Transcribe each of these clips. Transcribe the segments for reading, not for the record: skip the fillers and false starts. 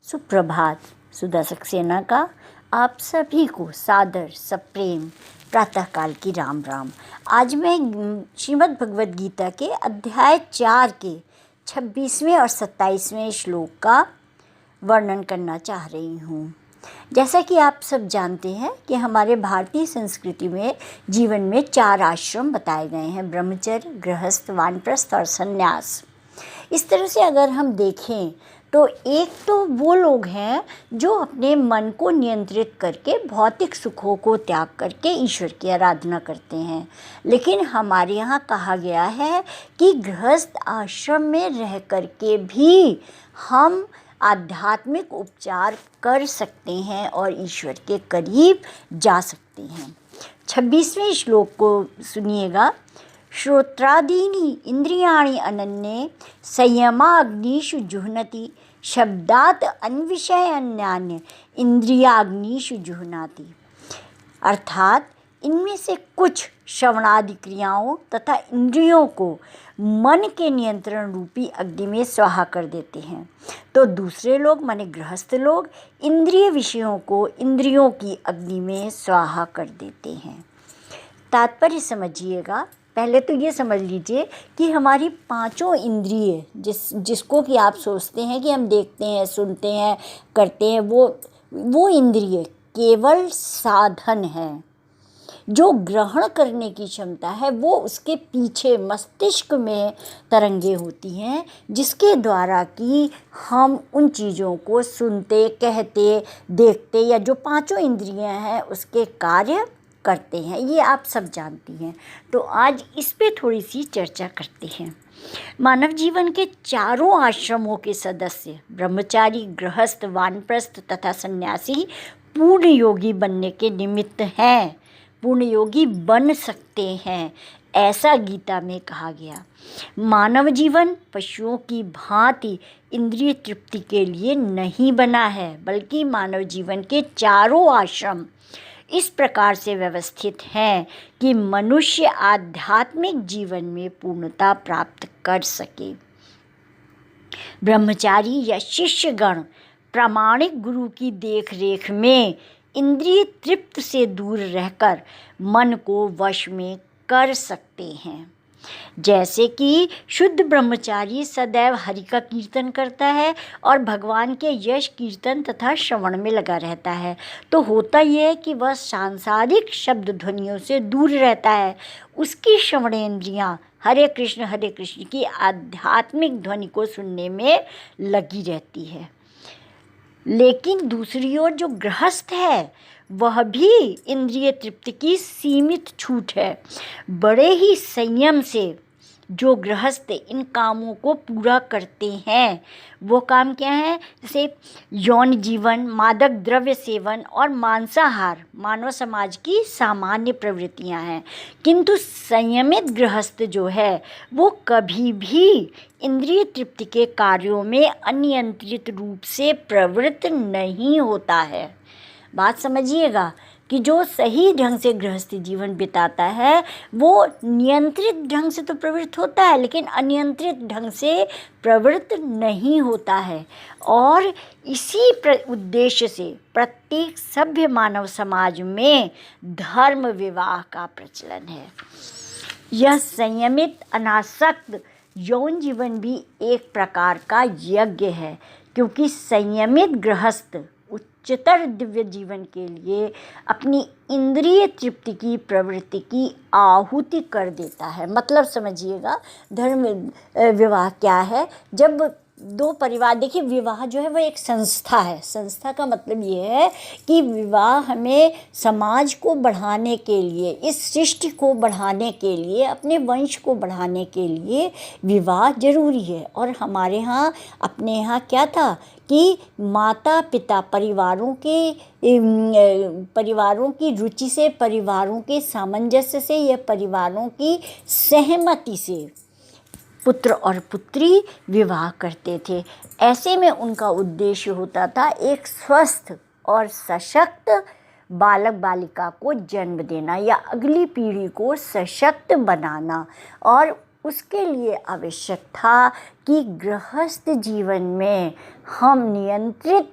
सुप्रभात। सुधा सक्सेना का आप सभी को सादर सप्रेम प्रातःकाल की राम राम। आज मैं श्रीमद् भगवद गीता के अध्याय 4 के 26वें और 27वें श्लोक का वर्णन करना चाह रही हूँ। जैसा कि आप सब जानते हैं कि हमारे भारतीय संस्कृति में जीवन में 4 आश्रम बताए गए हैं: ब्रह्मचर्य, गृहस्थ, वानप्रस्थ और संन्यास। इस तरह से अगर हम देखें तो एक तो वो लोग हैं जो अपने मन को नियंत्रित करके भौतिक सुखों को त्याग करके ईश्वर की आराधना करते हैं, लेकिन हमारे यहाँ कहा गया है कि गृहस्थ आश्रम में रह करके भी हम आध्यात्मिक उपचार कर सकते हैं और ईश्वर के करीब जा सकते हैं। 26वें श्लोक को सुनिएगा। श्रोत्रादीनि इंद्रियाणि अनन्ये संयमाग्निषु जुह्नति शब्दात् अन्विषयान्यान्य इंद्रियाग्निषु जुह्नाति। अर्थात इनमें से कुछ श्रवणादि क्रियाओं तथा इंद्रियों को मन के नियंत्रण रूपी अग्नि में स्वाहा कर देते हैं, तो दूसरे लोग माने गृहस्थ लोग इंद्रिय विषयों को इंद्रियों की अग्नि में स्वाहा कर देते हैं। तात्पर्य समझिएगा। पहले तो ये समझ लीजिए कि हमारी 5 इंद्रिय जिसको कि आप सोचते हैं कि हम देखते हैं, सुनते हैं, करते हैं, वो इंद्रिय केवल साधन है। जो ग्रहण करने की क्षमता है वो उसके पीछे मस्तिष्क में तरंगे होती हैं, जिसके द्वारा कि हम उन चीज़ों को सुनते, कहते, देखते या जो 5 इंद्रियां हैं उसके कार्य करते हैं। ये आप सब जानती हैं। तो आज इस पे थोड़ी सी चर्चा करते हैं। मानव जीवन के 4 आश्रमों के सदस्य ब्रह्मचारी, गृहस्थ, वानप्रस्थ तथा सन्यासी पूर्ण योगी बनने के निमित्त हैं, पूर्ण योगी बन सकते हैं, ऐसा गीता में कहा गया। मानव जीवन पशुओं की भांति इंद्रिय तृप्ति के लिए नहीं बना है, बल्कि मानव जीवन के 4 आश्रम इस प्रकार से व्यवस्थित हैं कि मनुष्य आध्यात्मिक जीवन में पूर्णता प्राप्त कर सके। ब्रह्मचारी या शिष्यगण प्रामाणिक गुरु की देखरेख में इंद्रिय तृप्त से दूर रहकर मन को वश में कर सकते हैं। जैसे कि शुद्ध ब्रह्मचारी सदैव हरि का कीर्तन करता है और भगवान के यश कीर्तन तथा श्रवण में लगा रहता है, तो होता यह है कि वह सांसारिक शब्द ध्वनियों से दूर रहता है। उसकी श्रवणेंद्रियां हरे कृष्ण की आध्यात्मिक ध्वनि को सुनने में लगी रहती है। लेकिन दूसरी ओर जो गृहस्थ है वह भी इंद्रिय तृप्ति की सीमित छूट है। बड़े ही संयम से जो गृहस्थ इन कामों को पूरा करते हैं, वो काम क्या है? जैसे यौन जीवन, मादक द्रव्य सेवन और मांसाहार मानव समाज की सामान्य प्रवृत्तियां हैं। किंतु संयमित गृहस्थ जो है वो कभी भी इंद्रिय तृप्ति के कार्यों में अनियंत्रित रूप से प्रवृत्त नहीं होता है। बात समझिएगा कि जो सही ढंग से गृहस्थी जीवन बिताता है वो नियंत्रित ढंग से तो प्रवृत्त होता है, लेकिन अनियंत्रित ढंग से प्रवृत्त नहीं होता है। और इसी उद्देश्य से प्रत्येक सभ्य मानव समाज में धर्म विवाह का प्रचलन है। यह संयमित अनासक्त यौन जीवन भी एक प्रकार का यज्ञ है, क्योंकि संयमित गृहस्थ उच्चतर दिव्य जीवन के लिए अपनी इंद्रिय तृप्ति की प्रवृत्ति की आहुति कर देता है। मतलब समझिएगा, धर्म विवाह क्या है? जब 2 परिवार, देखिए विवाह जो है वो एक संस्था है। संस्था का मतलब ये है कि विवाह हमें समाज को बढ़ाने के लिए, इस सृष्टि को बढ़ाने के लिए, अपने वंश को बढ़ाने के लिए विवाह जरूरी है। और हमारे यहाँ, अपने यहाँ क्या था कि माता पिता परिवारों की रुचि से, परिवारों के सामंजस्य से या परिवारों की सहमति से पुत्र और पुत्री विवाह करते थे। ऐसे में उनका उद्देश्य होता था एक स्वस्थ और सशक्त बालक बालिका को जन्म देना या अगली पीढ़ी को सशक्त बनाना। और उसके लिए आवश्यक था कि गृहस्थ जीवन में हम नियंत्रित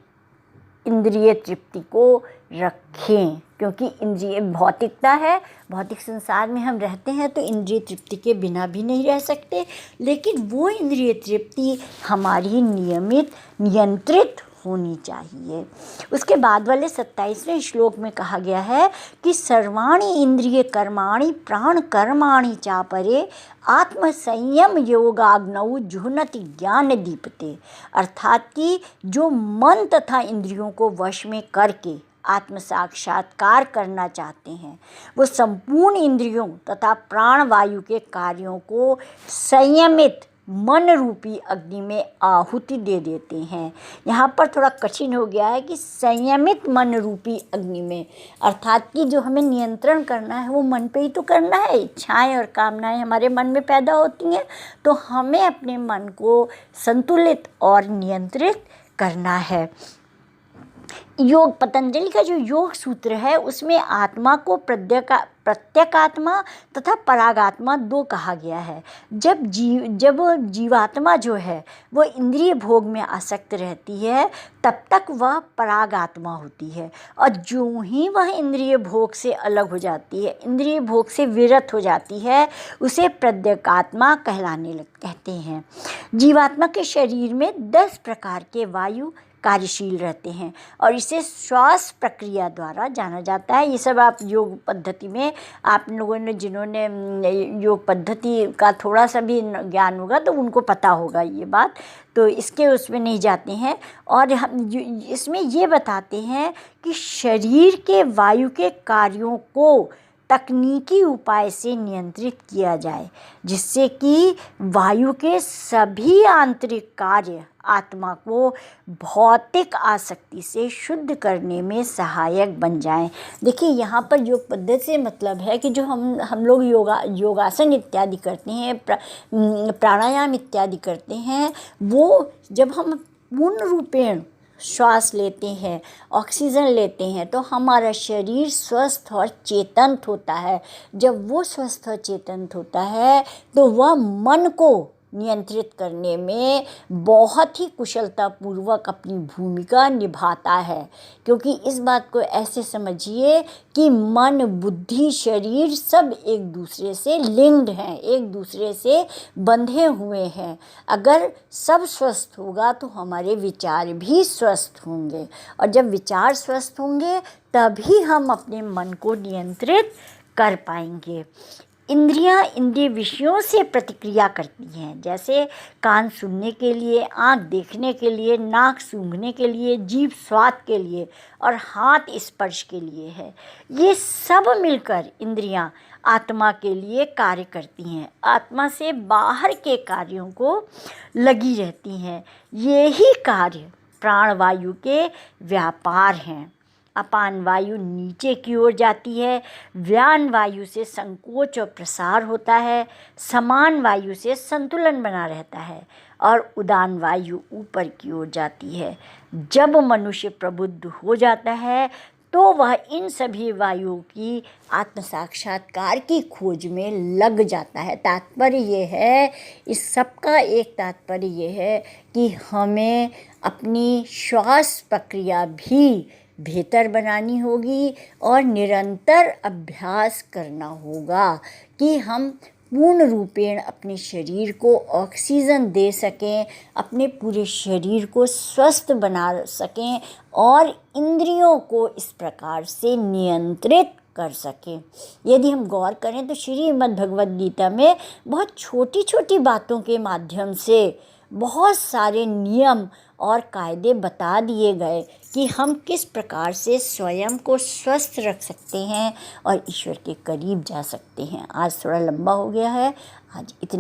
इंद्रिय तृप्ति को रखें, क्योंकि इंद्रिय भौतिकता है, भौतिक संसार में हम रहते हैं तो इंद्रिय तृप्ति के बिना भी नहीं रह सकते, लेकिन वो इंद्रिय तृप्ति हमारी नियमित नियंत्रित होनी चाहिए। उसके बाद वाले 27वें श्लोक में कहा गया है कि सर्वाणि इंद्रिय कर्माणि प्राण कर्माणि चापरे आत्मसंयम योगाग्नौ जुह्नति ज्ञान दीपते, अर्थात कि जो मन तथा इंद्रियों को वश में करके आत्म साक्षात्कार करना चाहते हैं वो संपूर्ण इंद्रियों तथा प्राणवायु के कार्यों को संयमित मन रूपी अग्नि में आहुति दे देते हैं। यहाँ पर थोड़ा कठिन हो गया है कि संयमित मन रूपी अग्नि में, अर्थात कि जो हमें नियंत्रण करना है वो मन पे ही तो करना है। इच्छाएं और कामनाएं हमारे मन में पैदा होती हैं, तो हमें अपने मन को संतुलित और नियंत्रित करना है। योग पतंजलि का जो योग सूत्र है उसमें आत्मा को प्रत्येकात्मा तथा परागात्मा दो कहा गया है। जब जीवात्मा जो है वो इंद्रिय भोग में आसक्त रहती है तब तक वह परागात्मा होती है, और जो ही वह इंद्रिय भोग से अलग हो जाती है, इंद्रिय भोग से विरत हो जाती है, उसे प्रत्येगात्मा कहते हैं। जीवात्मा के शरीर में 10 प्रकार के वायु कार्यशील रहते हैं और इसे श्वास प्रक्रिया द्वारा जाना जाता है। ये सब आप योग पद्धति में, आप लोगों ने जिन्होंने योग पद्धति का थोड़ा सा भी ज्ञान होगा तो उनको पता होगा ये बात, तो इसके उसमें नहीं जाते हैं। और हम इसमें ये बताते हैं कि शरीर के वायु के कार्यों को तकनीकी उपाय से नियंत्रित किया जाए, जिससे कि वायु के सभी आंतरिक कार्य आत्मा को भौतिक आसक्ति से शुद्ध करने में सहायक बन जाएं। देखिए यहाँ पर योग पद्धति से मतलब है कि जो हम लोग योगासन इत्यादि करते हैं, प्राणायाम इत्यादि करते हैं, वो जब हम पूर्ण रूपेण श्वास लेते हैं, ऑक्सीजन लेते हैं, तो हमारा शरीर स्वस्थ और चेतन होता है। जब वो स्वस्थ और चेतन होता है तो वह मन को नियंत्रित करने में बहुत ही कुशलतापूर्वक अपनी भूमिका निभाता है। क्योंकि इस बात को ऐसे समझिए कि मन, बुद्धि, शरीर सब एक दूसरे से लिंक्ड हैं, एक दूसरे से बंधे हुए हैं। अगर सब स्वस्थ होगा तो हमारे विचार भी स्वस्थ होंगे, और जब विचार स्वस्थ होंगे तभी हम अपने मन को नियंत्रित कर पाएंगे। इंद्रियां इंद्रिय विषयों से प्रतिक्रिया करती हैं, जैसे कान सुनने के लिए, आँख देखने के लिए, नाक सूंघने के लिए, जीभ स्वाद के लिए और हाथ स्पर्श के लिए है। ये सब मिलकर इंद्रियां आत्मा के लिए कार्य करती हैं, आत्मा से बाहर के कार्यों को लगी रहती हैं। यही कार्य प्राणवायु के व्यापार हैं। अपान वायु नीचे की ओर जाती है, व्यान वायु से संकोच और प्रसार होता है, समान वायु से संतुलन बना रहता है और उदान वायु ऊपर की ओर जाती है। जब मनुष्य प्रबुद्ध हो जाता है तो वह इन सभी वायुओं की आत्म साक्षात्कार की खोज में लग जाता है। तात्पर्य ये है, इस सब का एक तात्पर्य ये है कि हमें अपनी श्वास प्रक्रिया भी बेहतर बनानी होगी और निरंतर अभ्यास करना होगा कि हम पूर्ण रूपेण अपने शरीर को ऑक्सीजन दे सकें, अपने पूरे शरीर को स्वस्थ बना सकें और इंद्रियों को इस प्रकार से नियंत्रित कर सकें। यदि हम गौर करें तो श्रीमद् भगवद गीता में बहुत छोटी छोटी बातों के माध्यम से बहुत सारे नियम और कायदे बता दिए गए कि हम किस प्रकार से स्वयं को स्वस्थ रख सकते हैं और ईश्वर के करीब जा सकते हैं। आज थोड़ा लंबा हो गया है, आज इतने